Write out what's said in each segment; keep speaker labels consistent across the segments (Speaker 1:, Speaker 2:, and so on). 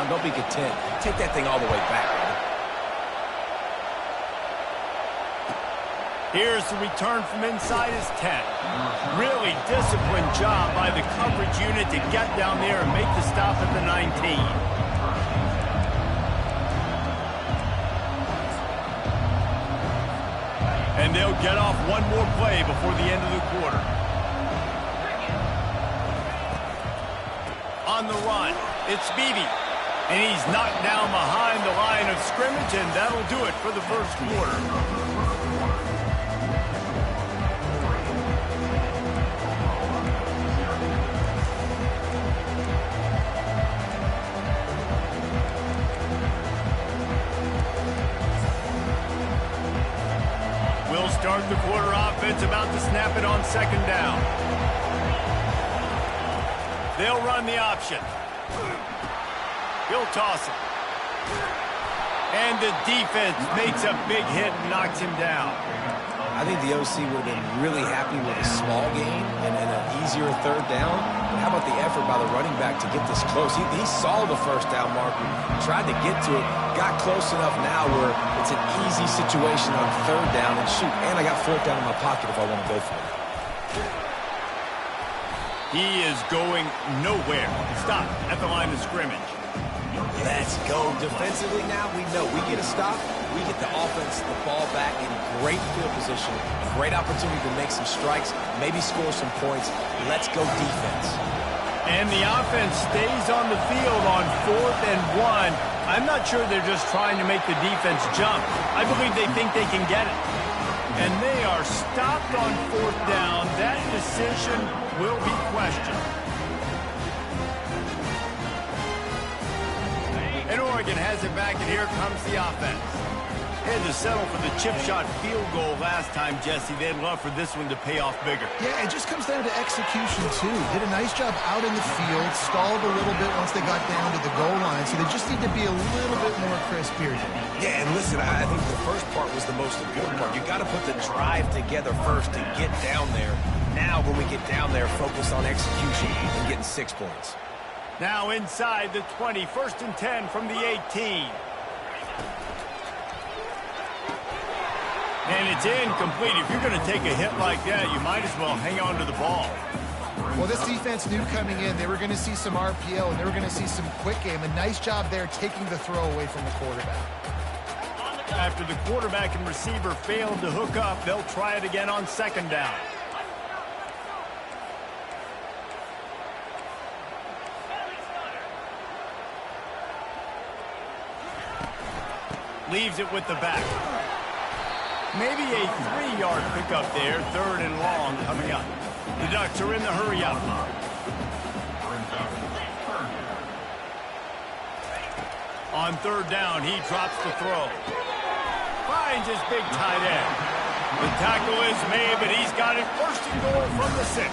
Speaker 1: they'll be content. Take that thing all the way back, man.
Speaker 2: Here's the return from inside his 10. Really disciplined job by the coverage unit to get down there and make the stop at the 19. And they'll get off one more play before the end of the quarter. On the run, it's Beebe. And he's knocked down behind the line of scrimmage, and that'll do it for the first quarter. We'll start the quarter offense, about to snap it on second down. They'll run the option. He'll toss it. And the defense makes a big hit and knocks him down.
Speaker 1: I think the OC would have been really happy with a small gain and an easier third down. But how about the effort by the running back to get this close? He saw the first down marker, tried to get to it, got close enough now where it's an easy situation on third down. And shoot, and I got fourth down in my pocket if I want to go for it.
Speaker 2: He is going nowhere. Stop at the line of scrimmage.
Speaker 1: Let's go. Defensively now, we know we get a stop, we get the offense the ball back in great field position, great opportunity to make some strikes, maybe score some points. Let's go defense.
Speaker 2: And the offense stays on the field on 4th and 1. I'm not sure they're just trying to make the defense jump. I believe they think they can get it. And they are stopped on 4th down. That decision will be questioned. And Oregon has it back, and here comes the offense. Had to settle for the chip shot field goal last time, Jesse. They'd love for this one to pay off bigger.
Speaker 3: Yeah, it just comes down to execution, too. Did a nice job out in the field, stalled a little bit once they got down to the goal line, so they just need to be a little bit more crisp here.
Speaker 1: Yeah, and listen, I think the first part was the most important part. You got to put the drive together first to get down there. Now, when we get down there, focus on execution and getting 6 points.
Speaker 2: Now inside the 20, 1st and 10 from the 18. And it's incomplete. If you're going to take a hit like that, you might as well hang on to the ball.
Speaker 3: Well, this defense knew coming in they were going to see some RPO and they were going to see some quick game. A nice job there taking the throw away from the quarterback.
Speaker 2: After the quarterback and receiver failed to hook up, they'll try it again on 2nd down. Leaves it with the back. Maybe a 3-yard pickup there. 3rd and long coming up. The Ducks are in the hurry up. On 3rd down, he drops the throw. Finds his big tight end. The tackle is made, but he's got it 1st and goal from the 6.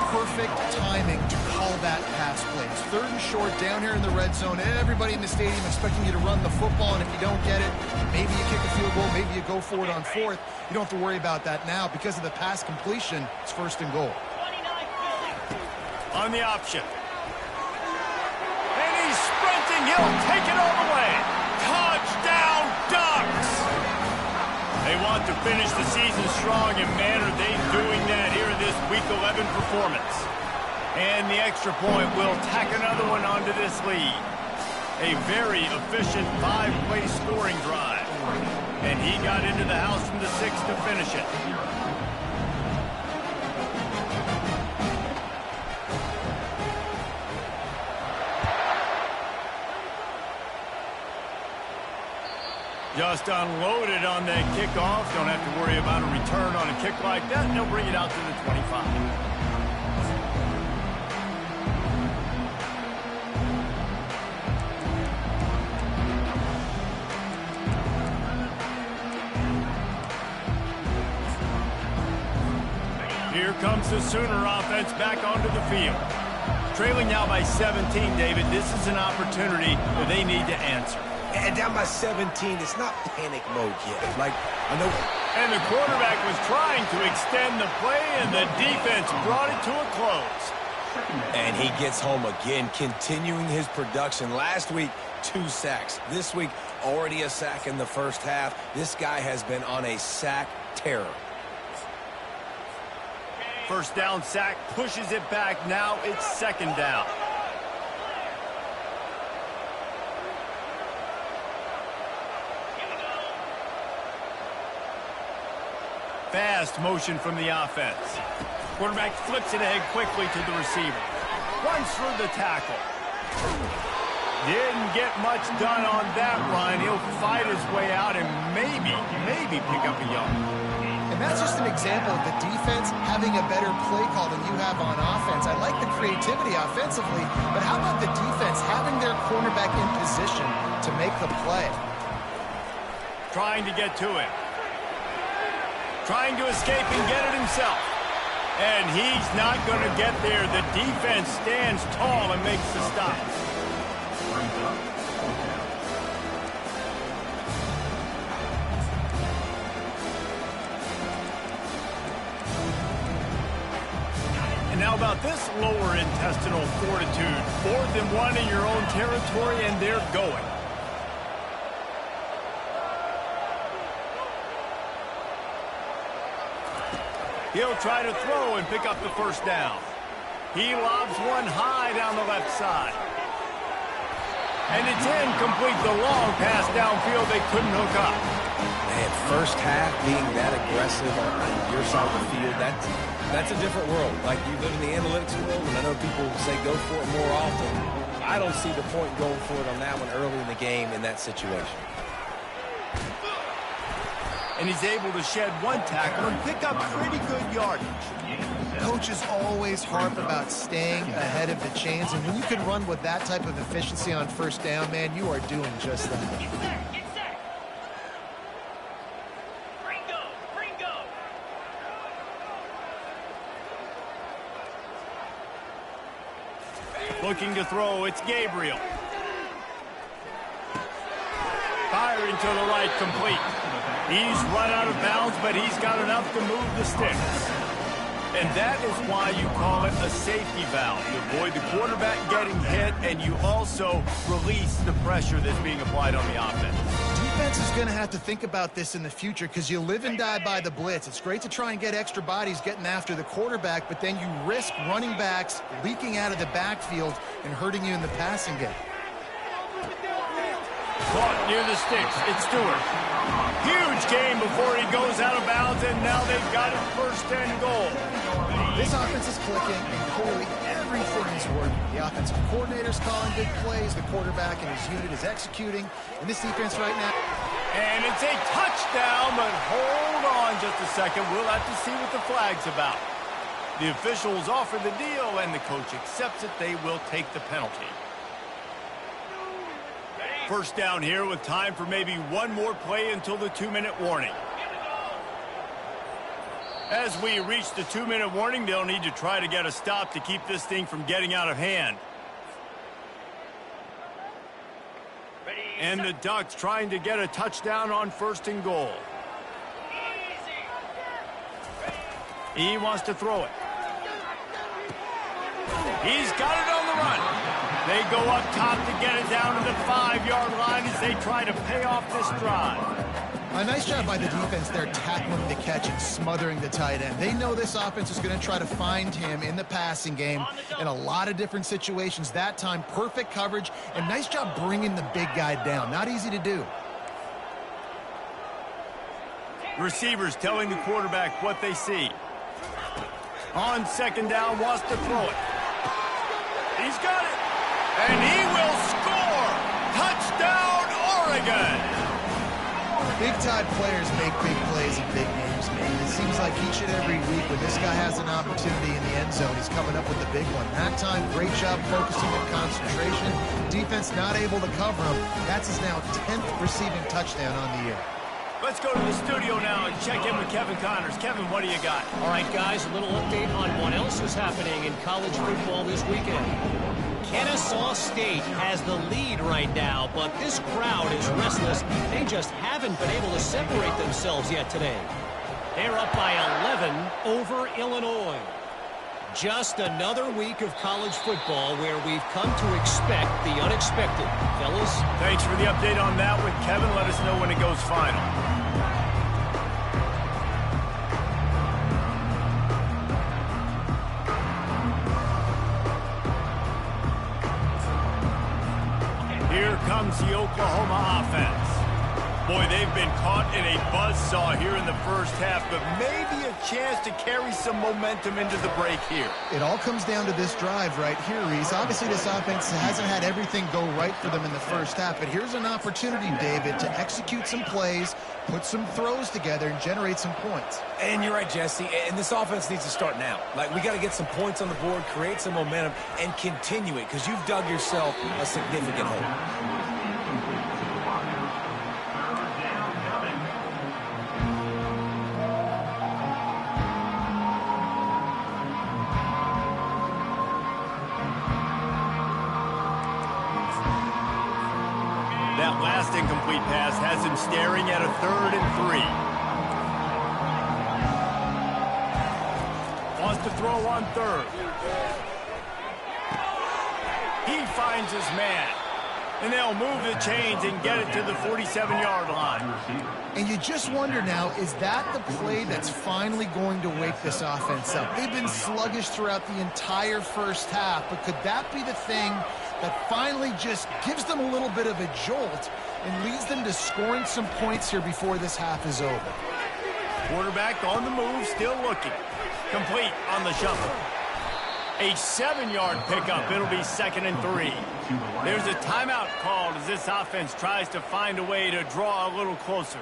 Speaker 3: Perfect timing to call that pass plays. 3rd and short down here in the red zone. Everybody in the stadium expecting you to run the football, and if you don't get it, maybe you kick a field goal, maybe you go for it on 4th. You don't have to worry about that now. Because of the pass completion, it's 1st and goal.
Speaker 2: On the option. And he's sprinting. He'll take it all the way. Touchdown, Ducks! They want to finish the season strong, and man, are they doing that here in this Week 11 performance. And the extra point will tack another one onto this lead. A very efficient 5-play scoring drive. And he got into the house from the 6 to finish it. Just unloaded on that kickoff. Don't have to worry about a return on a kick like that. And they'll bring it out to the 25. Here comes the Sooner offense back onto the field. Trailing now by 17, David. This is an opportunity that they need to answer.
Speaker 1: And down by 17, it's not panic mode yet. Like, I know.
Speaker 2: And the quarterback was trying to extend the play, and the defense brought it to a close.
Speaker 1: And he gets home again, continuing his production. Last week, 2 sacks. This week, already a sack in the first half. This guy has been on a sack terror.
Speaker 2: First down sack, pushes it back. Now it's second down. Fast motion from the offense. Quarterback flips it ahead quickly to the receiver. Runs through the tackle. Didn't get much done on that run. He'll fight his way out and maybe pick up a yard.
Speaker 3: And that's just an example of the defense having a better play call than you have on offense. I like the creativity offensively, but how about the defense having their cornerback in position to make the play?
Speaker 2: Trying to get to it. Trying to escape and get it himself. And he's not going to get there. The defense stands tall and makes the stop. And now about this lower intestinal fortitude. 4th and 1 in your own territory, and they're going. He'll try to throw and pick up the first down. He lobs one high down the left side. And it's incomplete. The long pass downfield they couldn't hook up.
Speaker 1: Man, first half being that aggressive on your side of the field, that's a different world. Like, you live in the analytics world, and I know people say go for it more often. I don't see the point going for it on that one early in the game in that situation.
Speaker 2: And he's able to shed one tackle and pick up pretty good yardage.
Speaker 3: Coaches always harp about staying ahead of the chains, and when you can run with that type of efficiency on first down, man, you are doing just that.
Speaker 4: Get set. Ringo.
Speaker 2: Looking to throw, it's Gabriel. Firing to the right, complete. He's run out of bounds, but he's got enough to move the sticks. And that is why you call it a safety valve. You avoid the quarterback getting hit, and you also release the pressure that's being applied on the offense.
Speaker 3: Defense is going to have to think about this in the future because you live and die by the blitz. It's great to try and get extra bodies getting after the quarterback, but then you risk running backs leaking out of the backfield and hurting you in the passing game.
Speaker 2: Caught near the sticks. It's Stewart. Huge gain before he goes out of bounds, and now they've got it 1st and goal.
Speaker 3: This offense is clicking, and clearly everything is working. The offensive coordinator's calling big plays, the quarterback and his unit is executing, and this defense right now...
Speaker 2: And it's a touchdown, but hold on just a second. We'll have to see what the flag's about. The officials offer the deal, and the coach accepts it. They will take the penalty. First down here with time for maybe one more play until the 2-minute warning. As we reach the 2-minute warning, they'll need to try to get a stop to keep this thing from getting out of hand. And the Ducks trying to get a touchdown on 1st and goal. He wants to throw it. He's got it on the run. They go up top to get it down to the 5-yard line as they try to pay off this drive.
Speaker 3: A nice job by the defense there tackling the catch and smothering the tight end. They know this offense is going to try to find him in the passing game in a lot of different situations. That time, perfect coverage, and nice job bringing the big guy down. Not easy to do.
Speaker 2: Receivers telling the quarterback what they see. On 2nd down, wants to throw it. He's got it. And he will score! Touchdown, Oregon!
Speaker 3: Big-time players make big plays in big games, man. It seems like each and every week when this guy has an opportunity in the end zone, he's coming up with the big one. That time, great job focusing on concentration. Defense not able to cover him. That's his now 10th receiving touchdown on the year.
Speaker 2: Let's go to the studio now and check in with Kevin Connors. Kevin, what do you got?
Speaker 5: All right, guys, a little update on what else is happening in college football this weekend. Kennesaw State has the lead right now, but this crowd is restless. They just haven't been able to separate themselves yet today. They're up by 11 over Illinois. Just another week of college football where we've come to expect the unexpected. Fellas?
Speaker 2: Thanks for the update on that one, Kevin. Let us know when it goes final. Here comes the Oklahoma offense. Boy, they've been caught in a buzzsaw here in the first half, but maybe a chance to carry some momentum into the break here.
Speaker 3: It all comes down to this drive right here, Reese. Obviously, this offense hasn't had everything go right for them in the first half, but here's an opportunity, David, to execute some plays, put some throws together, and generate some points.
Speaker 1: And you're right, Jesse, and this offense needs to start now. Like, we got to get some points on the board, create some momentum, and continue it, because you've dug yourself a significant hole.
Speaker 2: That last incomplete pass has him staring at a 3rd and 3. Wants to throw on 3rd. He finds his man. And they'll move the chains and get it to the 47-yard line.
Speaker 3: And you just wonder now, is that the play that's finally going to wake this offense up? They've been sluggish throughout the entire first half, but could that be the thing that finally just gives them a little bit of a jolt and leads them to scoring some points here before this half is over?
Speaker 2: Quarterback on the move, still looking. Complete on the shuffle. A 7-yard pickup. It'll be 2nd and 3. There's a timeout called as this offense tries to find a way to draw a little closer.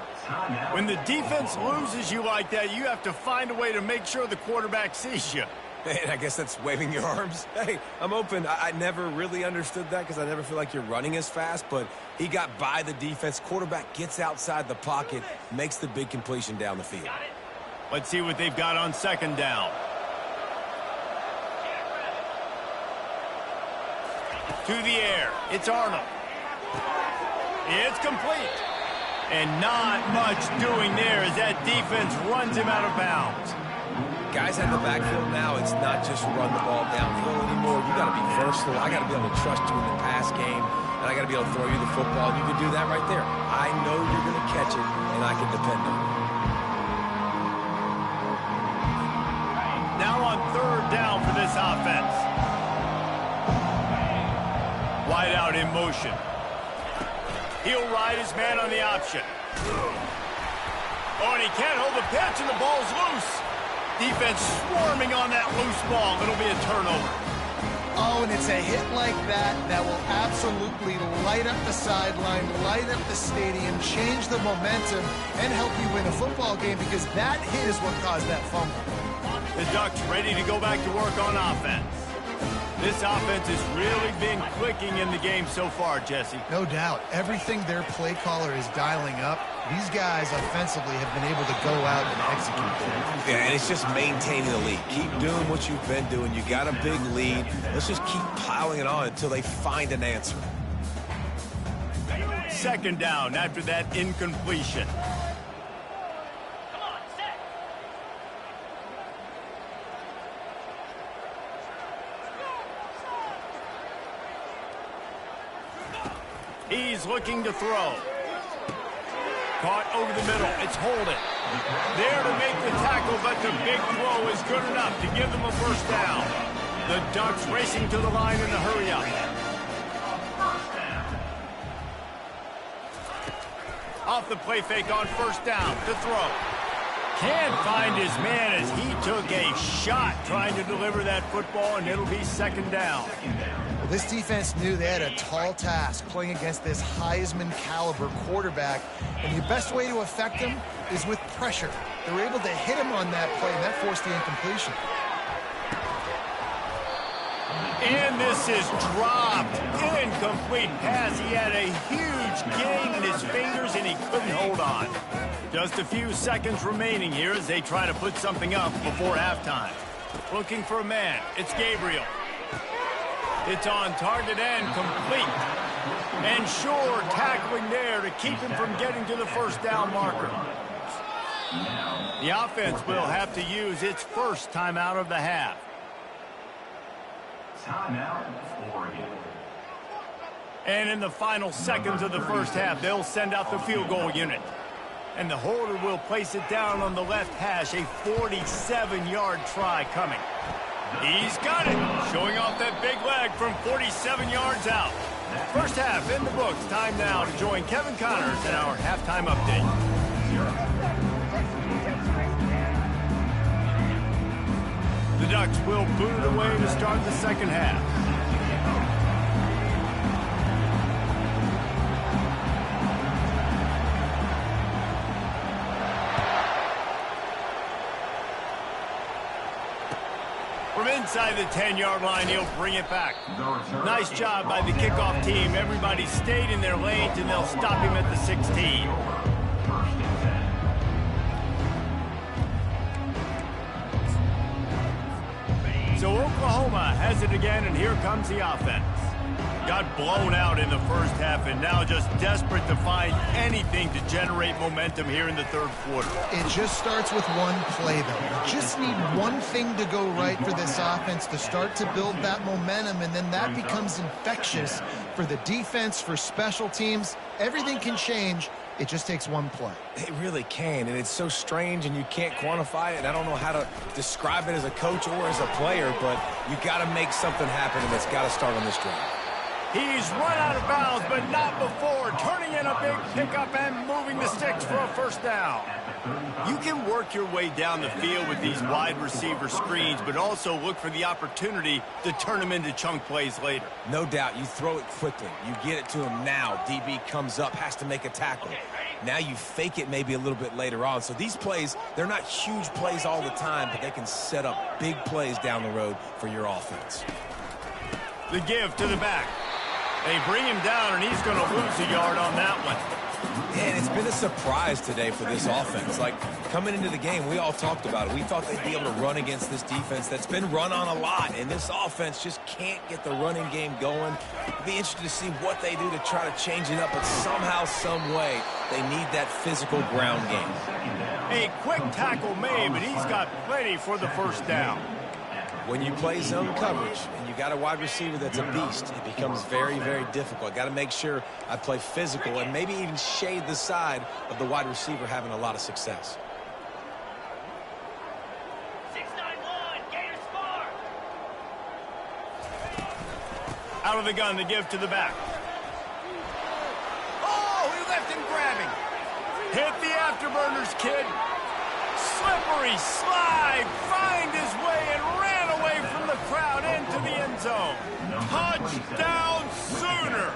Speaker 2: When the defense loses you like that, you have to find a way to make sure the quarterback sees you.
Speaker 1: And I guess that's waving your arms. Hey, I'm open. I never really understood that because I never feel like you're running as fast, but he got by the defense. Quarterback gets outside the pocket, makes the big completion down the field.
Speaker 2: Let's see what they've got on 2nd down. To the air. It's Arnold. It's complete. And not much doing there as that defense runs him out of bounds.
Speaker 1: Guys in the backfield now, it's not just run the ball downfield anymore. You got to be versatile. I got to be able to trust you in the pass game, and I got to be able to throw you the football. And you can do that right there. I know you're going to catch it, and I can depend on it.
Speaker 2: Now on 3rd down for this offense. Wide out in motion. He'll ride his man on the option. Oh, and he can't hold the pitch, and the ball's loose. Defense swarming on that loose ball. It'll be a turnover.
Speaker 3: Oh, and it's a hit like that that will absolutely light up the sideline, light up the stadium, change the momentum, and help you win a football game because that hit is what caused that fumble.
Speaker 2: The Ducks ready to go back to work on offense. This offense has really been clicking in the game so far, Jesse.
Speaker 3: No doubt. Everything their play caller is dialing up, these guys offensively have been able to go out and execute.
Speaker 1: Yeah, and it's just maintaining the lead. Keep doing what you've been doing. You got a big lead. Let's just keep piling it on until they find an answer.
Speaker 2: 2nd down after that incompletion. He's looking to throw. Caught over the middle. It's Holden. There to make the tackle, but the big throw is good enough to give them a 1st down. The Ducks racing to the line in a hurry up. Off the play fake on 1st down to throw. Can't find his man as he took a shot trying to deliver that football, and it'll be 2nd down.
Speaker 3: Well, this defense knew they had a tall task playing against this Heisman caliber quarterback, and the best way to affect him is with pressure. They were able to hit him on that play, and that forced the incompletion.
Speaker 2: And this is dropped. Incomplete pass. He had a huge gain in his fingers, and he couldn't hold on. Just a few seconds remaining here as they try to put something up before halftime. Looking for a man. It's Gabriel. It's on target and complete. And sure, tackling there to keep him from getting to the 1st down marker. The offense will have to use its 1st timeout of the half. And in the final seconds of the first half, they'll send out the field goal unit. And the holder will place it down on the left hash, a 47-yard try coming. He's got it, showing off that big leg from 47 yards out. First half in the books. Time now to join Kevin Connors in our halftime update. The Ducks will boot it away to start the second half. From inside the 10-yard line, he'll bring it back. Nice job by the kickoff team. Everybody stayed in their lanes, and they'll stop him at the 16. So Oklahoma has it again, and here comes the offense. Got blown out in the first half and now just desperate to find anything to generate momentum here in the third quarter.
Speaker 3: It just starts with one play, though. You just need one thing to go right for this offense to start to build that momentum, and then that becomes infectious for the defense, for special teams. Everything can change. It just takes one play.
Speaker 1: It really can, and it's so strange, and you can't quantify it. I don't know how to describe it as a coach or as a player, but you got to make something happen, and it's got to start on this drive.
Speaker 2: He's run out of bounds, but not before. Turning in a big pickup and moving the sticks for a first down. You can work your way down the field with these wide receiver screens, but also look for the opportunity to turn them into chunk plays later.
Speaker 1: No doubt. You throw it quickly. You get it to him now. DB comes up, has to make a tackle. Now you fake it maybe a little bit later on. So these plays, they're not huge plays all the time, but they can set up big plays down the road for your offense.
Speaker 2: The give to the back. They bring him down, and he's going to lose a yard on that one.
Speaker 1: And it's been a surprise today for this offense. Like, coming into the game, we all talked about it. We thought they'd be able to run against this defense that's been run on a lot, and this offense just can't get the running game going. It'll be interesting to see what they do to try to change it up, but somehow, some way, they need that physical ground game.
Speaker 2: A quick tackle made, but he's got plenty for the first down.
Speaker 1: When you play zone coverage and you got a wide receiver that's a beast, it becomes very, very difficult. Got to make sure I play physical and maybe even shade the side of the wide receiver having a lot of success.
Speaker 4: 6-9-1, Gators score.
Speaker 2: Out of the gun, the give to the back. Oh, he left him grabbing. Hit the afterburners, kid. Slippery slide, find his way and ran away from the crowd into the end zone. Touchdown Sooners!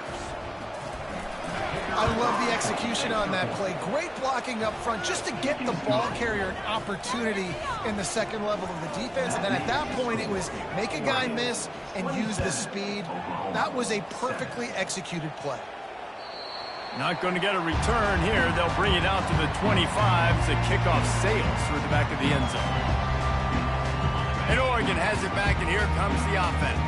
Speaker 3: I love the execution on that play. Great blocking up front just to get the ball carrier an opportunity in the second level of the defense. And then at that point, it was make a guy miss and use the speed. That was a perfectly executed play.
Speaker 2: Not going to get a return here. They'll bring it out to the 25 as the kickoff sails through the back of the end zone. And Oregon has it back, and here comes the offense.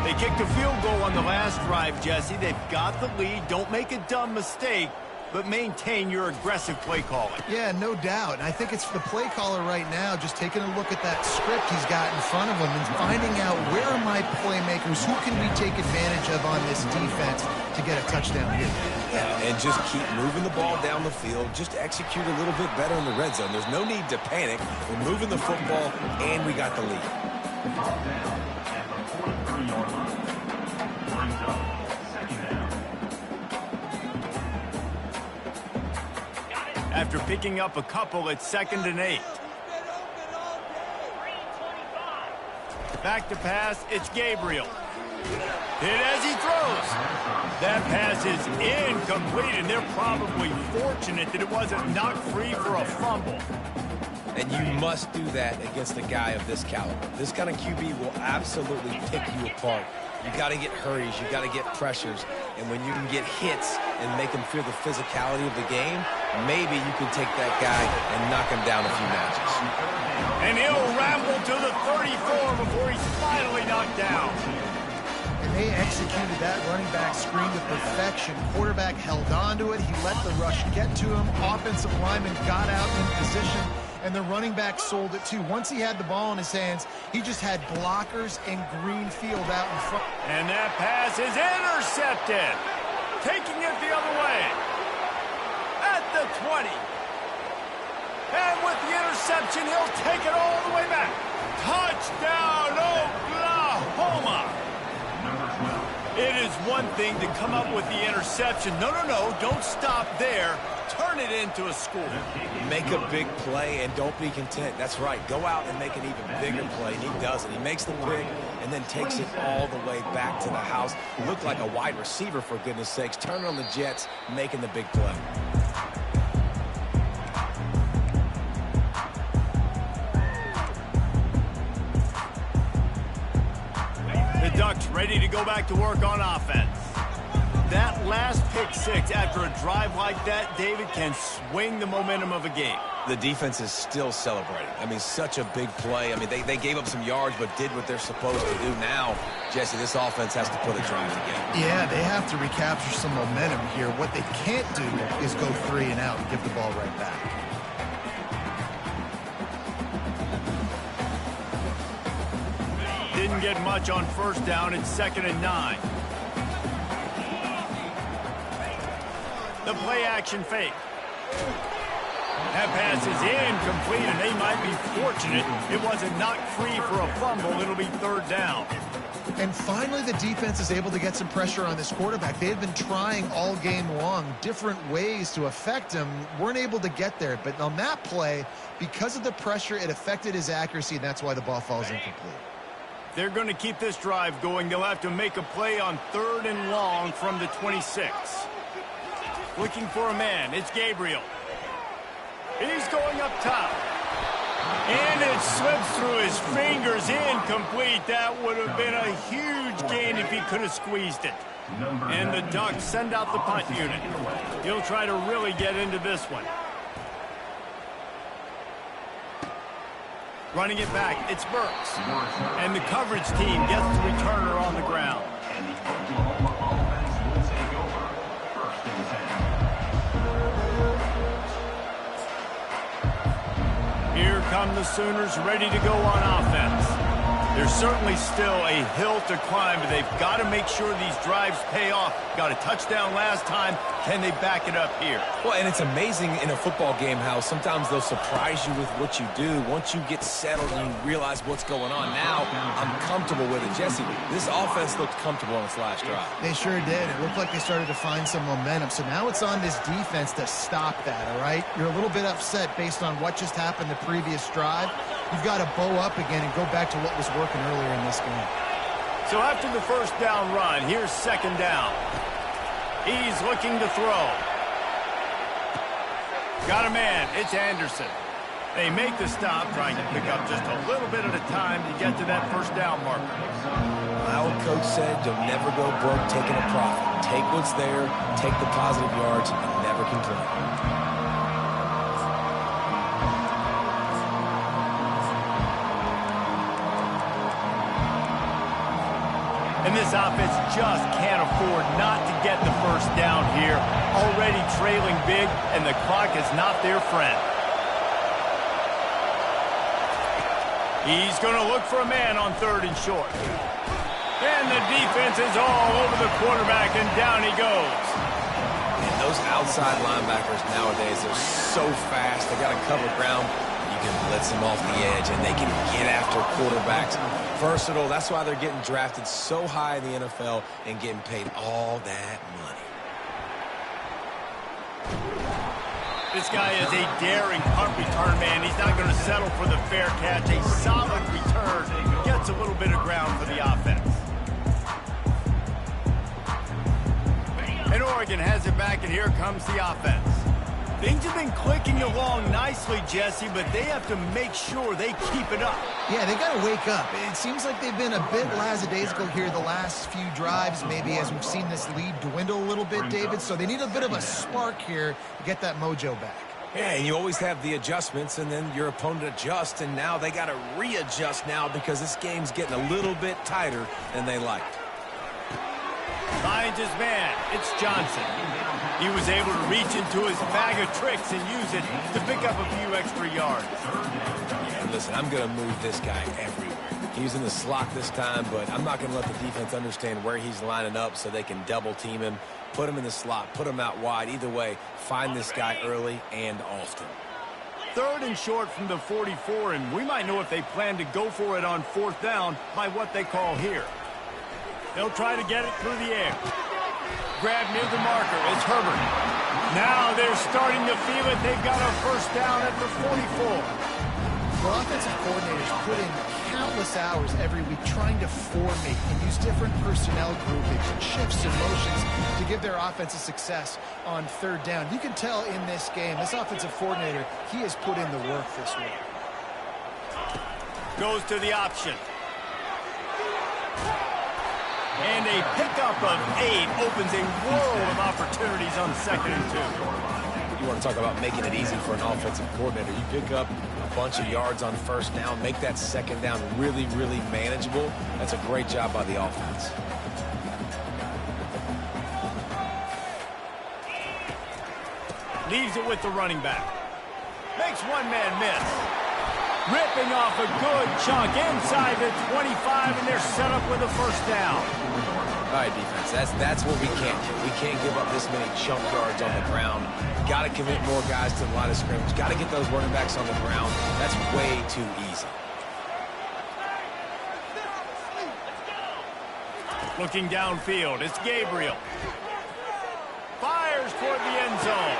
Speaker 2: They kicked a field goal on the last drive, Jesse. They've got the lead. Don't make a dumb mistake, but maintain your aggressive play calling.
Speaker 3: Yeah, no doubt. And I think it's the play caller right now just taking a look at that script he's got in front of him and finding out where are my playmakers, who can we take advantage of on this defense to get a touchdown here.
Speaker 1: Yeah, and just keep moving the ball down the field. Just execute a little bit better in the red zone. There's no need to panic. We're moving the football, and we got the lead.
Speaker 2: After picking up a couple, it's 2nd and 8. Back to pass, it's Gabriel. Hit as he throws. That pass is incomplete, and they're probably fortunate that it wasn't knocked free for a fumble.
Speaker 1: And you must do that against a guy of this caliber. This kind of QB will absolutely pick you apart. You got to get hurries, you got to get pressures, and when you can get hits and make him feel the physicality of the game, maybe you can take that guy and knock him down a few notches.
Speaker 2: And he'll ramble to the 34 before he's finally knocked down.
Speaker 3: And they executed that running back screen to perfection. Quarterback held on to it. He let the rush get to him. Offensive lineman got out in position. and the running back sold it too. Once he had the ball in his hands, he just had blockers and green field out in front.
Speaker 2: And that pass is intercepted. Taking it the other way. At the 20. And with the interception, he'll take it all the way back. Touchdown, Oklahoma. It is one thing to come up with the interception. No, don't stop there. Turn it into a score.
Speaker 1: Make a big play and don't be content. That's right. Go out and make an even bigger play. And he does it. He makes the pick and then takes it all the way back to the house. He looked like a wide receiver, for goodness sakes. Turning on the Jets, making the big play.
Speaker 2: The Ducks ready to go back to work on offense. That last pick six after a drive like that, David, can swing the momentum of a game.
Speaker 1: The defense is still celebrating. I mean, such a big play. I mean, they gave up some yards but did what they're supposed to do. Now, Jesse, this offense has to put a drive together.
Speaker 3: Yeah, they have to recapture some momentum here. What they can't do is go 3 and out and give the ball right back.
Speaker 2: Didn't get much on first down. It's 2nd and 9. The play action fake. That pass is incomplete, and they might be fortunate it wasn't knocked free for a fumble. It'll be 3rd down.
Speaker 3: And finally, the defense is able to get some pressure on this quarterback. They had been trying all game long different ways to affect him. Weren't able to get there. But on that play, because of the pressure, it affected his accuracy, and that's why the ball falls incomplete.
Speaker 2: They're going to keep this drive going. They'll have to make a play on 3rd and long from the 26. Looking for a man. It's Gabriel. He's going up top. And it slips through his fingers. Incomplete. That would have been a huge gain if he could have squeezed it. And the Ducks send out the punt unit. He'll try to really get into this one. Running it back, it's Burks. And the coverage team gets the returner on the ground.
Speaker 6: And the Oklahoma offense will take over. 1st and 10.
Speaker 2: Here come the Sooners ready to go on offense. There's certainly still a hill to climb, but they've got to make sure these drives pay off. Got a touchdown last time. Can they back it up here?
Speaker 1: Well, and it's amazing in a football game how sometimes they'll surprise you with what you do. Once you get settled and you realize what's going on, now I'm comfortable with it. Jesse, this offense looked comfortable on its last drive.
Speaker 3: They sure did. It looked like they started to find some momentum. So now it's on this defense to stop that, all right? You're a little bit upset based on what just happened the previous drive. You've got to bow up again and go back to what was working earlier in this game.
Speaker 2: So after the 1st down run, here's 2nd down. He's looking to throw. Got a man. It's Anderson. They make the stop, trying to pick up just a little bit at a time to get to that 1st down marker.
Speaker 1: Our coach said you'll never go broke taking a profit. Take what's there, take the positive yards, and never complain.
Speaker 2: And this offense just can't afford not to get the 1st down here. Already trailing big, and the clock is not their friend. He's going to look for a man on 3rd and short. And the defense is all over the quarterback, and down he goes.
Speaker 1: And those outside linebackers nowadays are so fast. They got to cover ground. You can blitz them off the edge, and they can get after quarterbacks. Versatile. That's why they're getting drafted so high in the NFL and getting paid all that money.
Speaker 2: This guy is a daring punt return man. He's not going to settle for the fair catch. A solid return. Gets a little bit of ground for the offense. And Oregon has it back, and here comes the offense. Things have been clicking along nicely, Jesse, but they have to make sure they keep it up.
Speaker 3: Yeah, they got to wake up. It seems like they've been a bit lackadaisical here the last few drives, maybe as we've seen this lead dwindle a little bit, David. So they need a bit of a spark here to get that mojo back.
Speaker 1: Yeah, and you always have the adjustments, and then your opponent adjusts, and now they got to readjust now because this game's getting a little bit tighter than they liked.
Speaker 2: Finds his man. It's Johnson. He was able to reach into his bag of tricks and use it to pick up a few extra yards.
Speaker 1: And listen, I'm going to move this guy everywhere. He's in the slot this time, but I'm not going to let the defense understand where he's lining up so they can double team him, put him in the slot, put him out wide. Either way, find this guy early and often.
Speaker 2: 3rd and short from the 44, and we might know if they plan to go for it on 4th down by what they call here. They'll try to get it through the air. Grab near the marker. It's Herbert. Now they're starting to feel it. They've got a 1st down at the 44.
Speaker 3: Well, offensive coordinators put in countless hours every week trying to formate and use different personnel groupings and shifts and motions to give their offensive success on 3rd down. You can tell in this game, this offensive coordinator, he has put in the work this week.
Speaker 2: Goes to the option. And a pickup of 8 opens a world of opportunities on 2nd and 2.
Speaker 1: You want to talk about making it easy for an offensive coordinator. You pick up a bunch of yards on 1st down, make that 2nd down really, really manageable. That's a great job by the offense.
Speaker 2: Leaves it with the running back. Makes one man miss. Ripping off a good chunk inside the 25, and they're set up with a 1st down.
Speaker 1: All right, defense, that's what we can't do. We can't give up this many chunk yards on the ground. Got to commit more guys to the line of scrimmage. Got to get those running backs on the ground. That's way too easy.
Speaker 2: Looking downfield, it's Gabriel. Fires toward the end zone.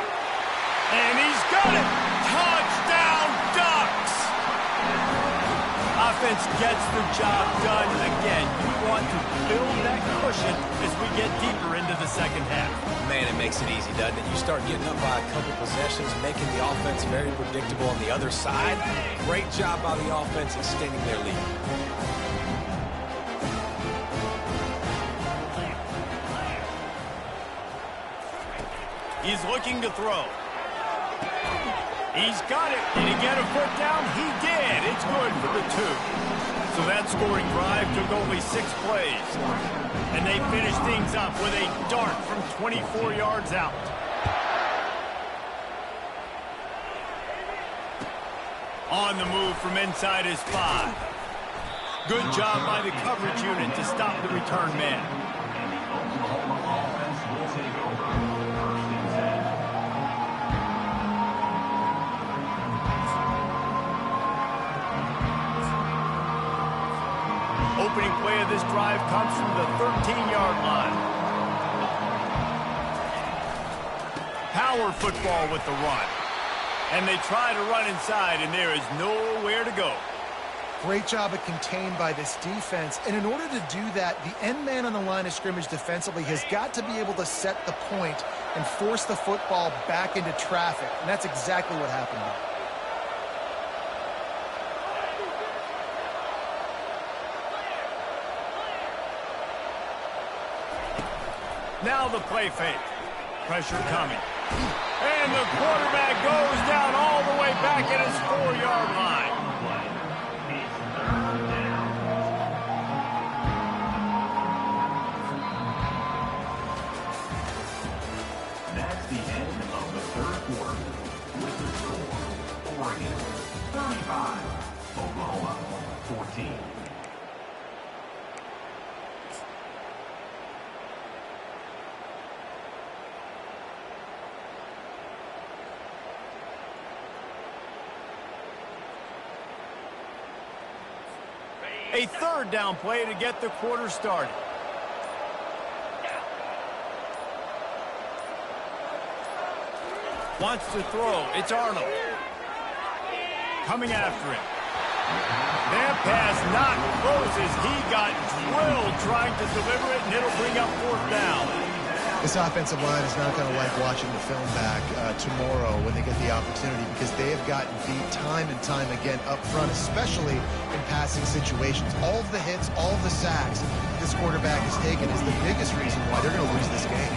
Speaker 2: And he's got it! Touchdown, Ducks! Offense gets the job done. Again, you want to build that cushion as we get deeper into the 2nd half.
Speaker 1: Man, it makes it easy, doesn't it? You start getting up by a couple possessions, making the offense very predictable on the other side. Great job by the offense extending their lead.
Speaker 2: He's looking to throw. He's got it. Did he get a foot down? He did. It's good for the 2. So that scoring drive took only 6 plays. And they finished things up with a dart from 24 yards out. On the move from inside his 5. Good job by the coverage unit to stop the return man.
Speaker 6: Oklahoma offense will take over. 1st and 10.
Speaker 2: Opening play of this drive comes from the 13-yard line. Power football with the run. And they try to run inside, and there is nowhere to go.
Speaker 3: Great job at contained by this defense. And in order to do that, the end man on the line of scrimmage defensively has got to be able to set the point and force the football back into traffic. And that's exactly what happened there.
Speaker 2: Now the play fake. Pressure coming. And the quarterback goes down all the way back at his 4-yard line.
Speaker 6: That's the end of the 3rd quarter. With the score, Oregon 35, Oklahoma 14.
Speaker 2: A 3rd down play to get the quarter started. Wants to throw. It's Arnold. Coming after him. That pass not close as he got drilled trying to deliver it, and it'll bring up 4th down.
Speaker 3: This offensive line is not going to like watching the film back tomorrow when they get the opportunity, because they have gotten beat time and time again up front, especially in passing situations. All of the hits, all of the sacks this quarterback has taken is the biggest reason why they're going to lose this game.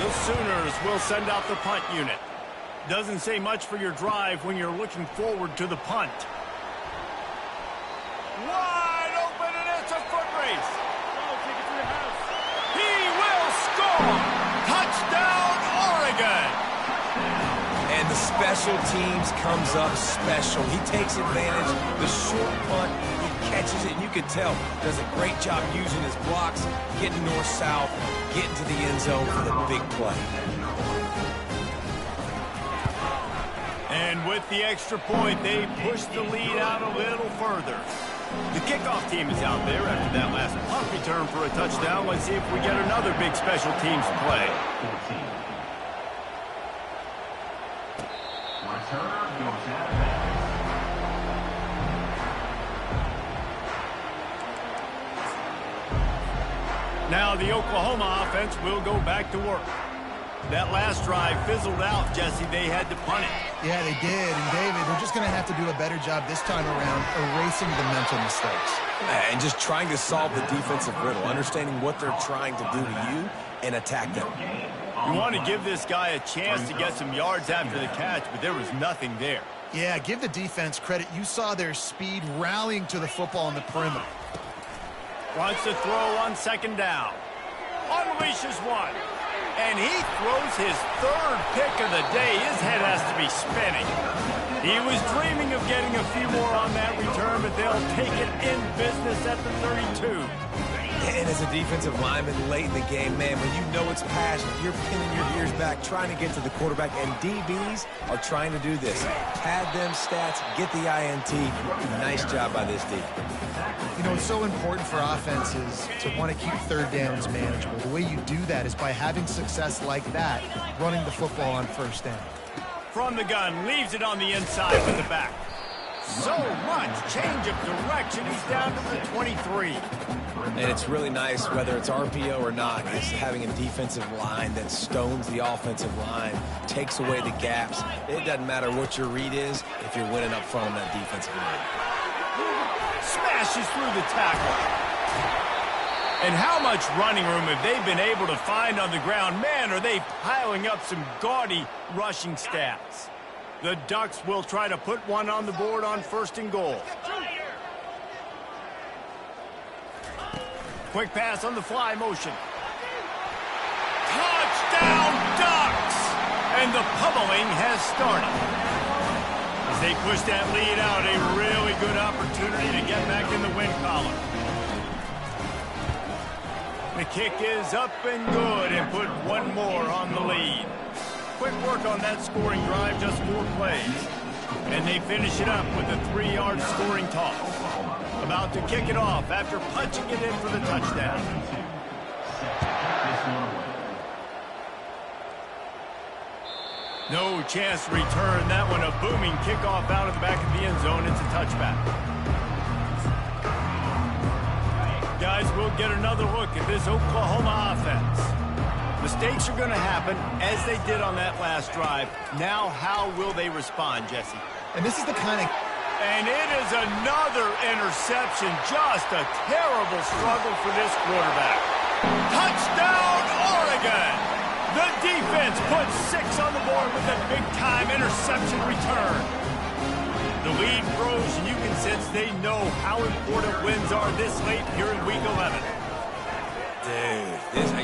Speaker 2: The Sooners will send out the punt unit. Doesn't say much for your drive when you're looking forward to the punt. Wide open, and it's a foot race. He will
Speaker 1: Special teams comes up special. He takes advantage. The short punt, he catches it, and you can tell does a great job using his blocks, getting north-south, getting to the end zone for the big play.
Speaker 2: And with the extra point, they push the lead out a little further. The kickoff team is out there after that last punt return for a touchdown. Let's see if we get another big special teams play.
Speaker 6: Returner goes out of bounds.
Speaker 2: Now the Oklahoma offense will go back to work. That last drive fizzled out, Jesse. They had to punt it.
Speaker 3: Yeah, they did. And, David, they're just going to have to do a better job this time around erasing the mental mistakes.
Speaker 1: And just trying to solve the defensive riddle, understanding what they're trying to do to you and attack them.
Speaker 2: You want to give this guy a chance to get some yards after the catch, but there was nothing there.
Speaker 3: Yeah, give the defense credit. You saw their speed rallying to the football on the perimeter.
Speaker 2: Wants to throw on second down. Unleashes one. And he throws his third pick of the day. His head has to be spinning. He was dreaming of getting a few more on that return, but they'll take it in business at the 32.
Speaker 1: And as a defensive lineman late in the game, man, when you know it's passion, you're pinning your ears back, trying to get to the quarterback, and DBs are trying to do this. Pad them stats, get the INT. Nice job by this D.
Speaker 3: You know, it's so important for offenses to want to keep third downs manageable. The way you do that is by having success like that, running the football on first down.
Speaker 2: From the gun, leaves it on the inside with the back. So much change of direction. He's down to the 23.
Speaker 1: And it's really nice, whether it's RPO or not, is having a defensive line that stones the offensive line, takes away the gaps. It doesn't matter what your read is if you're winning up front on that defensive line.
Speaker 2: Smashes through the tackle. And how much running room have they been able to find on the ground? Man, are they piling up some gaudy rushing stats. The Ducks will try to put one on the board on first and goal. Quick pass on the fly motion. Touchdown, Ducks! And the pummeling has started. As they push that lead out, a really good opportunity to get back in the win column. The kick is up and good and put one more on the lead. Quick work on that scoring drive, just 4 plays. And they finish it up with a 3-yard scoring toss. About to kick it off after punching it in for the touchdown. No chance to return that one. A booming kickoff out of the back of the end zone. It's a touchback. Guys, we'll get another look at this Oklahoma offense. Mistakes are going to happen, as they did on that last drive. Now, how will they respond, Jesse?
Speaker 3: And this is the kind of...
Speaker 2: And it is another interception. Just a terrible struggle for this quarterback. Touchdown, Oregon! The defense puts 6 on the board with a big-time interception return. The lead grows, and you can sense they know how important wins are this late here in Week 11.
Speaker 1: Dude,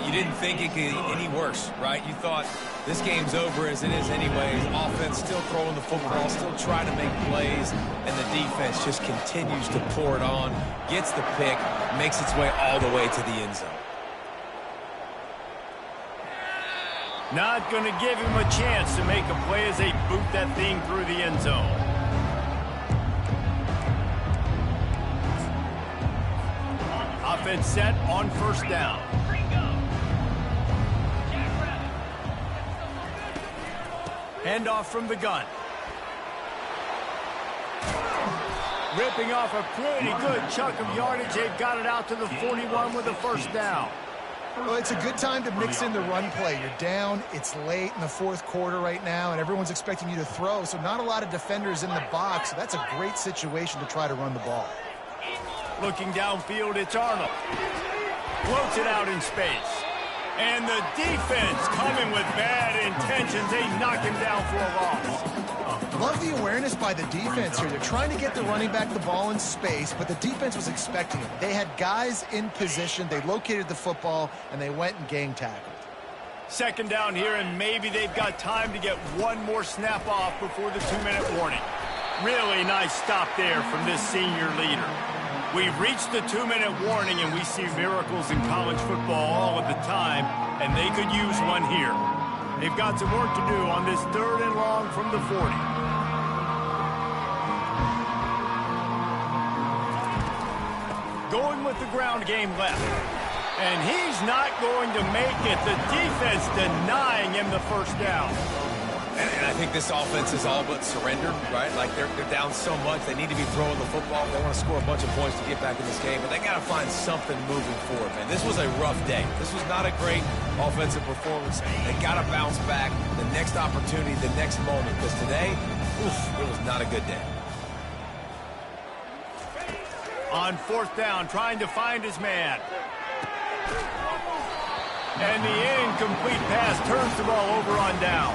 Speaker 1: you didn't think it could get any worse, right? You thought this game's over as it is anyways. Offense still throwing the football, still trying to make plays, and the defense just continues to pour it on, gets the pick, makes its way all the way to the end zone.
Speaker 2: Not going to give him a chance to make a play as they boot that thing through the end zone. Offense set on first down. Handoff from the gun. Ripping off a pretty good chunk of yardage. They've got it out to the 41 with a first down.
Speaker 3: Well, it's a good time to mix in the run play. You're down, it's late in the fourth quarter right now, and everyone's expecting you to throw, so not a lot of defenders in the box. So that's a great situation to try to run the ball.
Speaker 2: Looking downfield, it's Arnold. Floats it out in space. And the defense coming with bad intentions. They knock him down for a loss.
Speaker 3: Love the awareness by the defense here. They're trying to get the running back the ball in space, but the defense was expecting it. They had guys in position. They located the football, and they went and gang tackled.
Speaker 2: Second down here, and maybe they've got time to get one more snap off before the 2-minute warning. Really nice stop there from this senior leader. We've reached the 2-minute warning, and we see miracles in college football all of the time, and they could use one here. They've got some work to do on this 3rd and long from the 40. Going with the ground game left. And he's not going to make it. The defense denying him the first down.
Speaker 1: And I think this offense is all but surrendered, right? Like they're down so much, they need to be throwing the football. They want to score a bunch of points to get back in this game, but they got to find something moving forward, man. This was a rough day. This was not a great offensive performance. They got to bounce back the next opportunity, the next moment, because today, it was not a good day.
Speaker 2: On 4th down, trying to find his man. And the incomplete pass turns the ball over on down.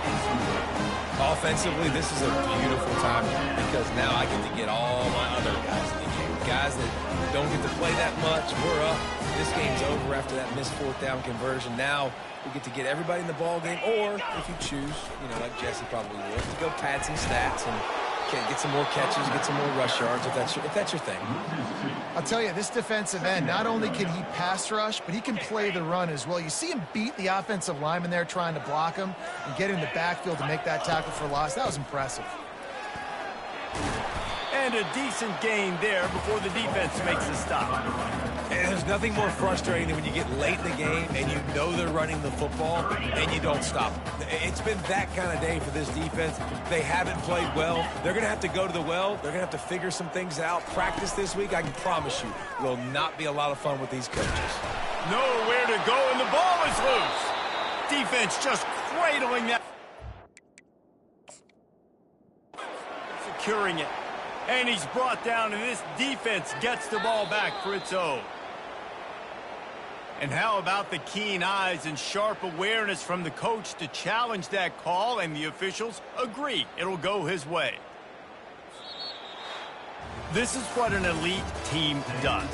Speaker 1: Offensively, this is a beautiful time because now I get to get all my other guys in the game. Guys that don't get to play that much, we're up. This game's over after that missed 4th down conversion. Now we get to get everybody in the ball game, or if you choose, like Jesse probably would, to go pad some stats and get some more catches, get some more rush yards if that's your thing.
Speaker 3: I'll tell you, this defensive end, not only can he pass rush, but he can play the run as well. You see him beat the offensive lineman there trying to block him and get in the backfield to make that tackle for loss. That was impressive.
Speaker 2: And a decent gain there before the defense makes a stop.
Speaker 1: And there's nothing more frustrating than when you get late in the game and you know they're running the football and you don't stop. It's been that kind of day for this defense. They haven't played well. They're going to have to go to the well. They're going to have to figure some things out. Practice this week, I can promise you, will not be a lot of fun with these coaches.
Speaker 2: Nowhere to go, and the ball is loose. Defense just cradling that. Securing it. And he's brought down, and this defense gets the ball back for its own. And how about the keen eyes and sharp awareness from the coach to challenge that call, and the officials agree it'll go his way. This is what an elite team does.